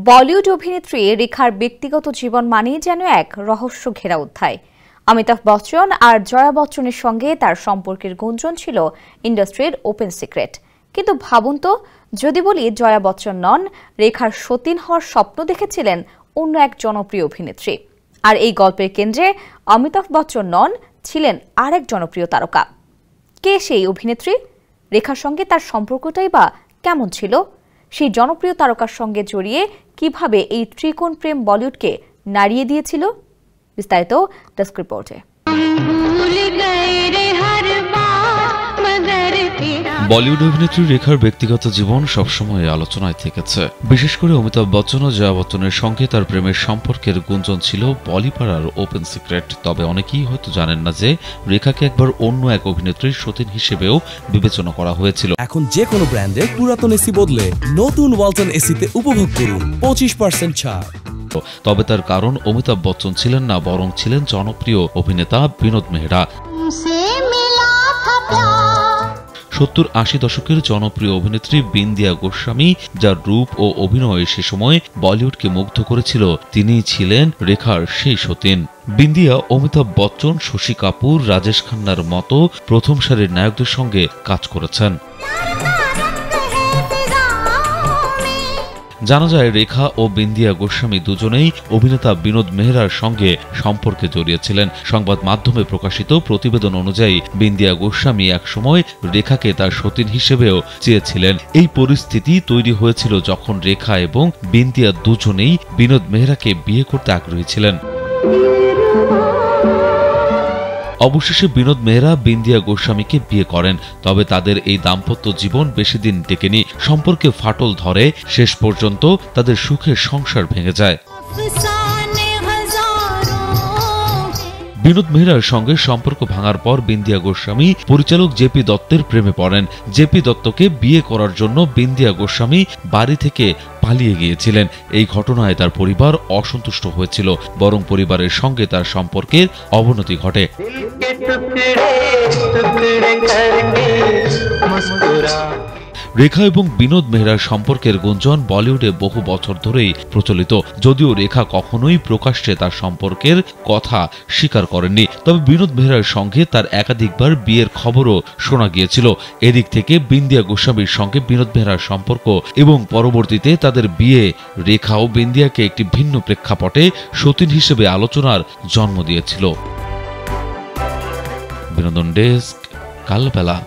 বলিউড অভিনেত্রী রেখার ব্যক্তিগত জীবন মানেই যেন এক রহস্য ঘেরা অধ্যায়। অমিতাভ বচ্চন আর জয়া বচ্চনের সঙ্গে তার সম্পর্কের গুঞ্জন ছিল ইন্ডাস্ট্রির ওপেন সিক্রেট। কিন্তু ভাবুন তো, যদি বলি জয়া বচ্চন নন, রেখার সতীন হওয়ার স্বপ্ন দেখেছিলেন অন্য এক জনপ্রিয় অভিনেত্রী। আর এই গল্পের কেন্দ্রে অমিতাভ বচ্চন নন, ছিলেন আরেক জনপ্রিয় তারকা। কে সেই অভিনেত্রী? রেখার সঙ্গে তার সম্পর্কটাই বা কেমন ছিল? সেই জনপ্রিয় তারকার সঙ্গে জড়িয়ে কিভাবে এই ত্রিকোণ প্রেম বলিউডকে নাড়িয়ে দিয়েছিল? বিস্তারিত ডেস্ক রিপোর্টে। বলিউড অভিনেত্রী রেখার ব্যক্তিগত জীবন সবসময় আলোচনায় থেকেছে। বিশেষ করে অমিতাভ বচ্চন ও জয়া বচ্চনের সঙ্গে তার প্রেমের সম্পর্কের গুঞ্জন ছিল বলিপাড়ার ওপেন সিক্রেট। তবে অনেকেই হয়তো জানেন না যে রেখাকে একবার অন্য এক অভিনেত্রীর সতীন হিসেবেও বিবেচনা করা হয়েছিল। এখন যে কোনো ব্র্যান্ডের পুরাতন এসি বদলে নতুন ওয়ালটন এসিতে উপভোগ করুন 25% ছাড়। তবে তার কারণ অমিতাভ বচ্চন ছিলেন না, বরং ছিলেন জনপ্রিয় অভিনেতা বিনোদ মেহরা। 70-80 দশকের জনপ্রিয় অভিনেত্রী বিন্দিয়া গোস্বামী, যার রূপ ও অভিনয় সে সময় বলিউডকে মুগ্ধ করেছিল, তিনিই ছিলেন রেখার সেই সতীন। বিন্দিয়া অমিতাভ বচ্চন, শশী কাপুর, রাজেশ খান্নার মতো প্রথম সারির নায়কদের সঙ্গে কাজ করেছেন। জানা যায় রেখা ও বিন্দিয়া গোস্বামী দুজনেই অভিনেতা বিনোদ মেহরার সঙ্গে সম্পর্কে জড়িয়েছিলেন। সংবাদ মাধ্যমে প্রকাশিত প্রতিবেদন অনুযায়ী বিন্দিয়া গোস্বামী একসময় রেখাকে তার সতীন হিসেবেও চেয়েছিলেন। এই পরিস্থিতি তৈরি হয়েছিল যখন রেখা এবং বিন্দিয়া দুজনেই বিনোদ মেহরাকে বিয়ে করতে আগ্রহী ছিলেন। অবশেষে বিনোদ মেহরা বিন্দিয়া গোস্বামীকে বিয়ে করেন। তবে তাদের এই দাম্পত্য জীবন বেশি দিন টেকেনি। সম্পর্কে ফাটল ধরে, শেষ পর্যন্ত তাদের সুখের সংসার ভেঙে যায়। বিনোদ মেহরার সঙ্গে সম্পর্ক ভাঙার পর বিন্দিয়া গোস্বামী পরিচালক জেপি দত্তের প্রেমে পড়েন। জেপি দত্তকে বিয়ে করার জন্য বিন্দিয়া গোস্বামী বাড়ি থেকে পালিয়ে গিয়েছিলেন। এই ঘটনায় তার পরিবার অসন্তুষ্ট হয়েছিল, বরং পরিবারের সঙ্গে তার সম্পর্কের অবনতি ঘটে। রেখা এবং বিনোদ মেহরার সম্পর্কের গুঞ্জন বলিউডে বহু বছর ধরেই প্রচলিত। যদিও রেখা কখনোই প্রকাশ্যে তার সম্পর্কের কথা স্বীকার করেননি, তবে বিনোদ মেহরার সঙ্গে তার একাধিকবার বিয়ের খবরও শোনা গিয়েছিল। এদিক থেকে বিন্দিয়া গোস্বামীর সঙ্গে বিনোদ মেহরার সম্পর্ক এবং পরবর্তীতে তাদের বিয়ে রেখা ও বিন্দিয়াকে একটি ভিন্ন প্রেক্ষাপটে সতীন হিসেবে আলোচনার জন্ম দিয়েছিল। বিনোদন ডেস্ক, কালবেলা।